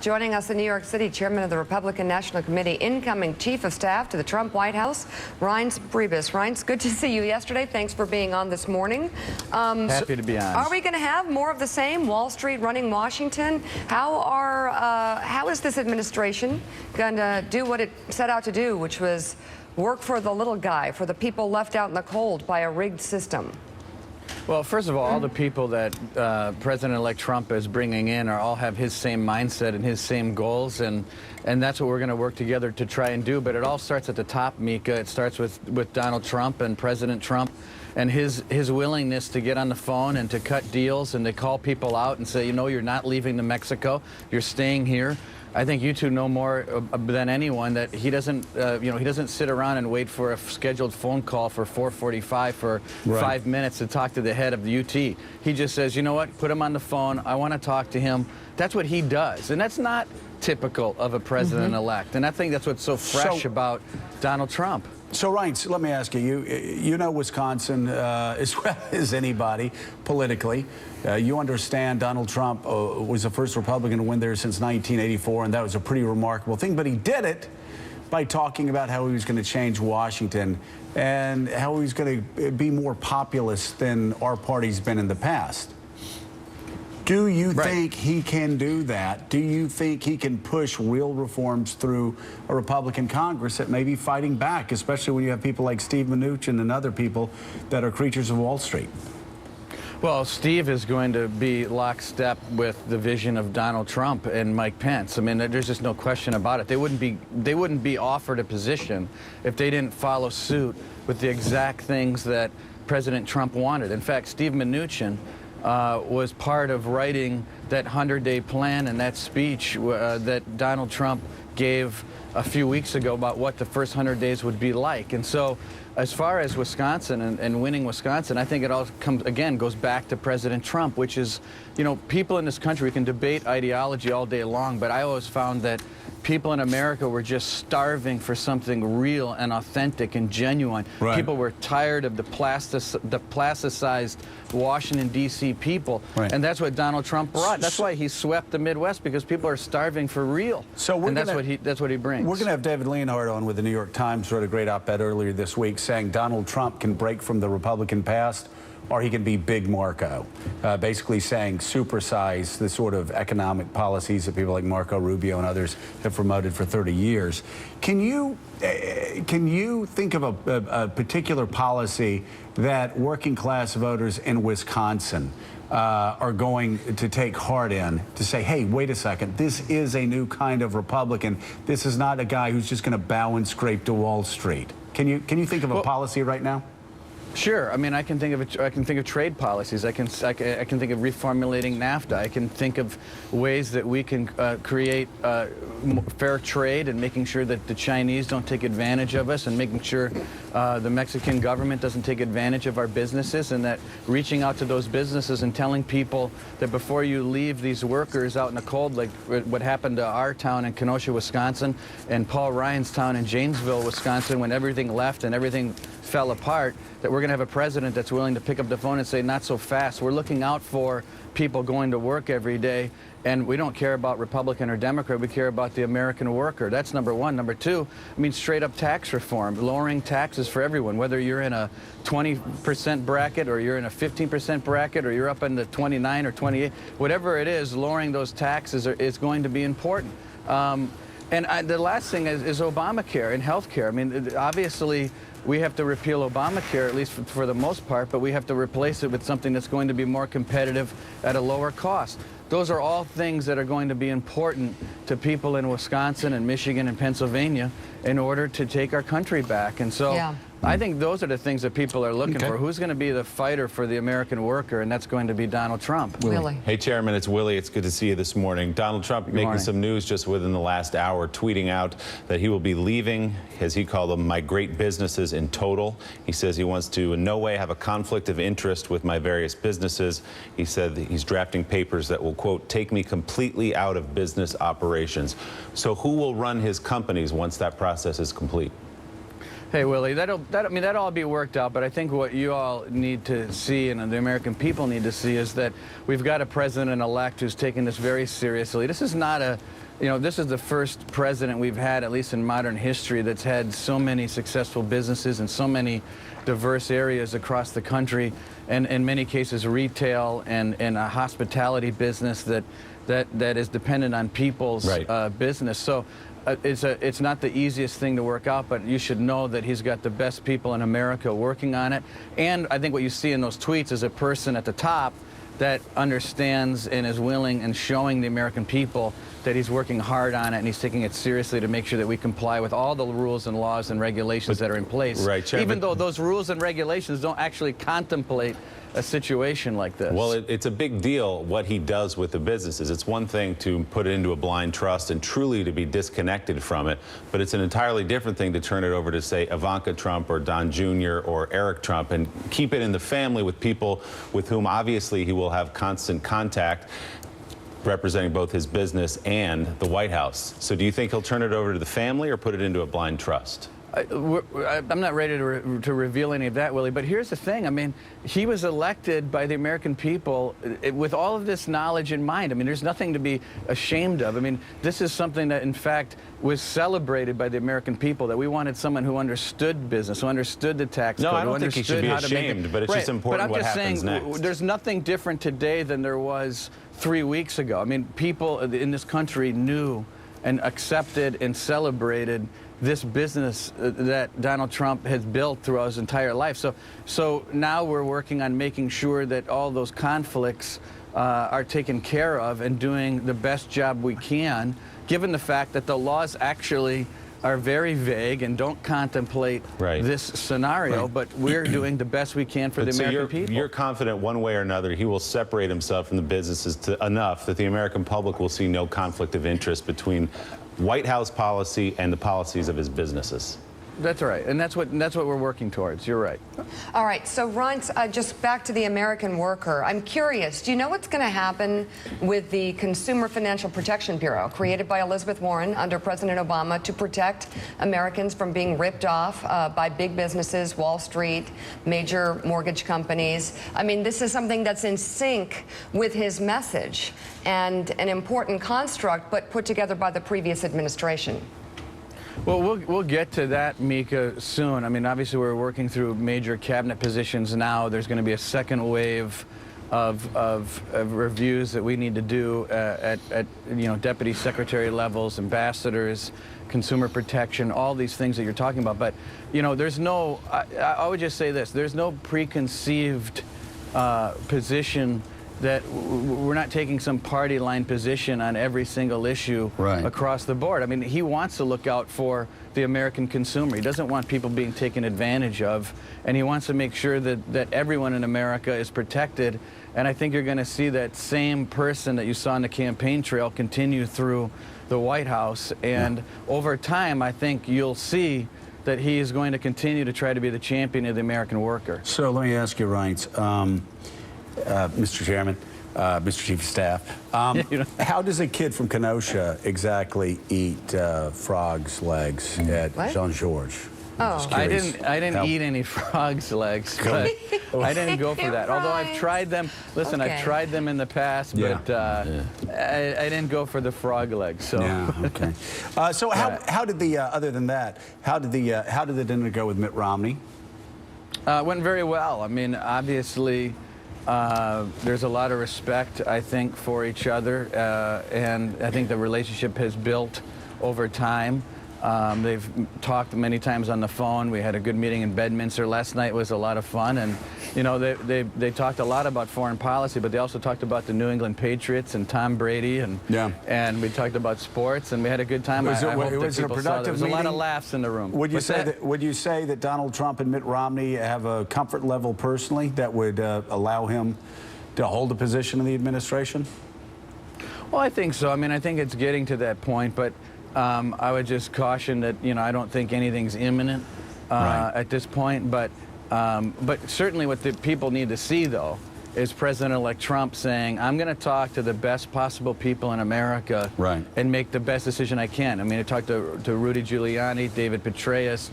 joining us in New York City, Chairman of the Republican National Committee, incoming Chief of Staff to the Trump White House, Reince Priebus. Reince, good to see you yesterday. Thanks for being on this morning. Happy to be on. Are we going to have more of the same? Wall Street running Washington? How is this administration going to do what it set out to do, which was work for the little guy, for the people left out in the cold by a rigged system? Well, first of all the people that President-elect Trump is bringing in all have his same mindset and his same goals, and that's what we're going to work together to try and do. But it all starts at the top, Mika. It starts with Donald Trump and President Trump and his willingness to get on the phone and to cut deals and to call people out and say, you know, you're not leaving to Mexico, you're staying here. I think you two know more than anyone that he doesn't, he doesn't sit around and wait for a scheduled phone call for 4:45 for 5 minutes to talk to the head of the UT. He just says, you know what, put him on the phone. I want to talk to him. That's what he does, and that's not typical of a president-elect. And I think that's what's so fresh about Donald Trump. So, Reince, let me ask you, you know Wisconsin as well as anybody politically. You understand Donald Trump was the first Republican to win there since 1984, and that was a pretty remarkable thing. But he did it by talking about how he was going to change Washington and how he was going to be more populist than our party's been in the past. Do you think he can do that? Do you think he can push real reforms through a Republican Congress that may be fighting back, especially when you have people like Steve Mnuchin and other people that are creatures of Wall Street? Well, Steve is going to be lockstep with the vision of Donald Trump and Mike Pence. I mean, there's just no question about it. They wouldn't be offered a position if they didn't follow suit with the exact things that President Trump wanted. In fact, Steve Mnuchin was part of writing that 100-day plan and that speech that Donald Trump gave a few weeks ago about what the first 100 days would be like. And so as far as Wisconsin and winning Wisconsin, I think it all goes back to President Trump, which is, you know, people in this country can debate ideology all day long, but I always found that people in America were just starving for something real and authentic and genuine. People were tired of the plasticized Washington, D.C. people. And that's what Donald Trump brought. That's why he swept the Midwest, because people are starving for real. And that's what he brings. We're going to have David Leonhardt on with the New York Times, wrote a great op-ed earlier this week saying Donald Trump can break from the Republican past, or he can be Big Marco, basically saying supersize the sort of economic policies that people like Marco Rubio and others have promoted for 30 years. Can you think of a particular policy that working class voters in Wisconsin are going to take heart in, to say, hey, wait a second, this is a new kind of Republican. This is not a guy who's just going to bow and scrape to Wall Street. Can you think of a policy right now? Sure. I mean, I can think of trade policies. I can think of reformulating NAFTA. I can think of ways that we can create fair trade and making sure that the Chinese don't take advantage of us, and making sure the Mexican government doesn't take advantage of our businesses, and that reaching out to those businesses and telling people that before you leave these workers out in the cold, like what happened to our town in Kenosha, Wisconsin, and Paul Ryan's town in Janesville, Wisconsin, when everything left and everything fell apart, that we're going to have a president that's willing to pick up the phone and say, not so fast. We're looking out for people going to work every day, and we don't care about Republican or Democrat. We care about the American worker. That's number one. Number two, I mean, straight up tax reform, lowering taxes for everyone, whether you're in a 20% bracket or you're in a 15% bracket or you're up in the 29 or 28, whatever it is, lowering those taxes is going to be important. And the last thing is Obamacare and health care. I mean, obviously, we have to repeal Obamacare, at least for the most part, but we have to replace it with something that's going to be more competitive at a lower cost. Those are all things that are going to be important to people in Wisconsin and Michigan and Pennsylvania in order to take our country back. And so I think those are the things that people are looking for. Who's going to be the fighter for the American worker? And that's going to be Donald Trump. Willie. Hey, Chairman, it's Willie. It's good to see you this morning. Donald Trump making some news just within the last hour, tweeting out that he will be leaving, as he called them, my great businesses in total. He says he wants to in no way have a conflict of interest with my various businesses. He said that he's drafting papers that will, quote, take me completely out of business operations. So who will run his companies once that process is complete? Hey, Willie, that'll all be worked out, but I think what you all need to see and the American people need to see is that we've got a president-elect who's taking this very seriously. This is not a you know, this is the first president we've had, at least in modern history, that's had so many successful businesses in so many diverse areas across the country, and in many cases retail and a hospitality business that is dependent on people's business. So it's not the easiest thing to work out, but you should know that he's got the best people in America working on it. And I think what you see in those tweets is a person at the top that understands and is willing and showing the American people that he's working hard on it and he's taking it seriously to make sure that we comply with all the rules and laws and regulations that are in place. Right, Chairman. Even though those rules and regulations don't actually contemplate a situation like this. Well, it's a big deal what he does with the businesses. It's one thing to put it into a blind trust and truly to be disconnected from it, but it's an entirely different thing to turn it over to, say, Ivanka Trump or Don Jr. or Eric Trump and keep it in the family with people with whom obviously he will have constant contact, representing both his business and the White House. So do you think he'll turn it over to the family or put it into a blind trust? I'm not ready to reveal any of that, Willie, but here's the thing. I mean, he was elected by the American people with all of this knowledge in mind. I mean, there's nothing to be ashamed of. I mean, this is something that, in fact, was celebrated by the American people, that we wanted someone who understood business, who understood the tax code, I don't think he should be ashamed, but it's just important what happens next. There's nothing different today than there was 3 weeks ago. I mean, people in this country knew and accepted and celebrated this business that Donald Trump has built throughout his entire life. So now we're working on making sure that all those conflicts are taken care of and doing the best job we can, given the fact that the laws actually are very vague and don't contemplate this scenario, but we're doing the best we can for the American people. You're confident one way or another he will separate himself from the businesses enough that the American public will see no conflict of interest between White House policy and the policies of his businesses. That's right, and that's what we're working towards. You're right. All right, so Reince, just back to the American worker. I'm curious, do you know what's going to happen with the Consumer Financial Protection Bureau, created by Elizabeth Warren under President Obama to protect Americans from being ripped off by big businesses, Wall Street, major mortgage companies? I mean, this is something that's in sync with his message and an important construct, but put together by the previous administration. Well, we'll get to that, Mika, soon. I mean, obviously, we're working through major cabinet positions now. There's going to be a second wave of reviews that we need to do at deputy secretary levels, ambassadors, consumer protection, all these things that you're talking about. But, there's no, I would just say this, there's no preconceived position that we're not taking some party line position on every single issue across the board. I mean, he wants to look out for the American consumer. He doesn't want people being taken advantage of, and he wants to make sure that everyone in America is protected. And I think you're going to see that same person that you saw on the campaign trail continue through the White House. And over time, I think you'll see that he is going to continue to try to be the champion of the American worker. So let me ask you, Reince, Mr. Chairman, Mr. Chief of Staff, how does a kid from Kenosha exactly eat frog's legs at Jean-Georges? Oh, I didn't eat any frog's legs, but I didn't go for that. Although I've tried them. Listen, I've tried them in the past, but I didn't go for the frog legs. So So how did the other than that, how did the dinner go with Mitt Romney? Went very well. I mean, obviously, there's a lot of respect, I think, for each other, and I think the relationship has built over time. They've talked many times on the phone. We had a good meeting in Bedminster last night. It was a lot of fun, and they talked a lot about foreign policy, but they also talked about the New England Patriots and Tom Brady, and we talked about sports, and we had a good time. Was it a productive meeting? There was a lot of laughs in the room. Would you say that Donald Trump and Mitt Romney have a comfort level personally that would allow him to hold a position in the administration? Well, I think so. I mean, I think it's getting to that point, but I would just caution that I don't think anything's imminent at this point. But certainly, what the people need to see, though, is President-elect Trump saying, "I'm going to talk to the best possible people in America and make the best decision I can." I mean, I talked to Rudy Giuliani, David Petraeus,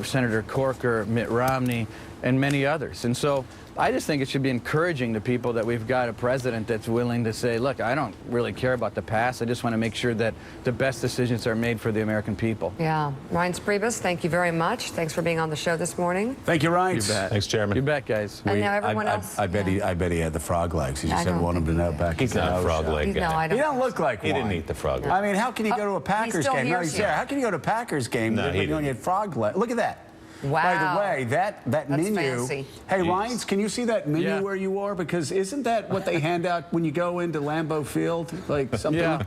Senator Corker, Mitt Romney, and many others. And so I just think it should be encouraging to people that we've got a president that's willing to say, look, I don't really care about the past. I just want to make sure that the best decisions are made for the American people. Yeah. Reince Priebus, thank you very much. Thanks for being on the show this morning. Thank you, Reince. You bet. Thanks, Chairman. You bet, guys. And now everyone else. I bet he had the frog legs. He I just didn't don't want him to think know he back. He's not a frog leg No, guy. I don't. He don't look like He one. didn't eat the frog leg. I mean, how can you go to a Packers still game? No, hears he's you. there. How can you go to a Packers game No, when he you only didn't. had frog leg? Look at that. Wow. By the way, that That's menu. fancy. Hey, Jeez. Reince, can you see that menu Yeah. where you are? Because isn't that what they hand out when you go into Lambeau Field? Like something. Yeah,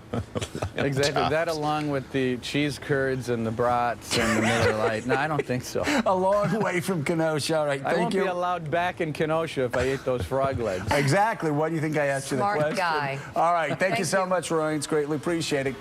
exactly. That along with the cheese curds and the brats and the Miller Lite. No, I don't think so. A long way from Kenosha. All right, I thank won't you. be allowed back in Kenosha if I ate those frog legs. Exactly. Why do you think I asked you the Smart question? guy. All right. Thank you Thank so you. much, Reince. Greatly appreciate it.